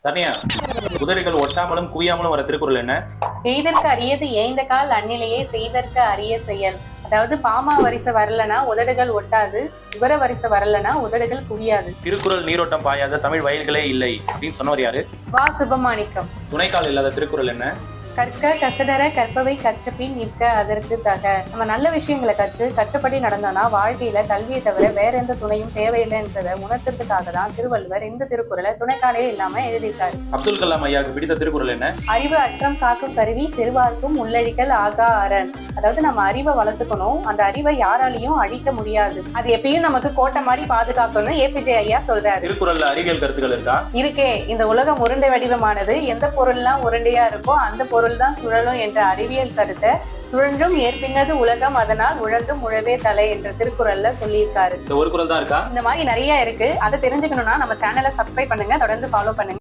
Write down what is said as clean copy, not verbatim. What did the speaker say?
சனியா, உதடுகள் ஒட்டாமலும் குவியாமலும் வர திருக்குறள் என்ன? எய்தற்கு அரியது ஏய்ந்த கால் அந்நிலையே செய்தற்கு அரிய செயல். அதாவது பாமா வரிசை வரலனா உதடுகள் ஒட்டாது, உகர வரிசை வரலனா உதடுகள் குவியாது. திருக்குறள் நீரோட்டம் பாயாத தமிழ் வயல்களே இல்லை அப்படின்னு சொன்னவர் யாரு? வா சுபமாணிக்கம். துணைக்கால் இல்லாத திருக்குறள் என்ன? கற்க கசடர கற்பவை கற்றபின் நிற்க அதற்கு தக. நம்ம நல்ல விஷயங்களை கற்று கட்டுப்படி நடந்தோம்னா வாழ்க்கையில கல்வியை தவிர வேற எந்த துணையும் தேவையில்லைன்றதை உணர்த்துறதுக்காக தான் திருவள்ளுவர் இந்த திருக்குறளை துணைக்காலே இல்லாம எழுதியிருக்காரு. அப்துல் கலாம் ஐயாவுக்கு பிடித்த திருக்குறள் என்ன? அறிவு அற்றம் காக்கும் கருவி சிறுவார்க்கும் உள்ளழிக்கல் ஆகா அரண். அதாவது நம்ம அறிவை வளர்த்துக்கணும், அந்த அறிவை யாராலையும் அழிக்க முடியாது, அது எப்பயும் நமக்கு கோட்டை மாதிரி பாதுகாக்கணும் ஏபிஜே ஐயா சொல்றாரு. திருக்குறள்ல அறிவியல் கருத்துக்கள் இருக்கா? இருக்கே. இந்த உலகம் உருண்டை வடிவமானது, எந்த பொருள்லாம் உருண்டையா இருக்கோ அந்த பொருள் தான் சுழலும் என்ற அறிவியல் கருத்தை சுழன்றும் ஏற்பினது உலகம் அதனால் உழந்தும் உழவே தலை என்ற திருக்குறள்ல சொல்லியிருக்காரு. இந்த ஒரு குறள் தான் இருக்கா? இந்த மாதிரி நிறைய இருக்கு. அதை தெரிஞ்சுக்கணும்னா நம்ம சேனலை சப்ஸ்கிரைப் பண்ணுங்க, தொடர்ந்து ஃபாலோ பண்ணுங்க.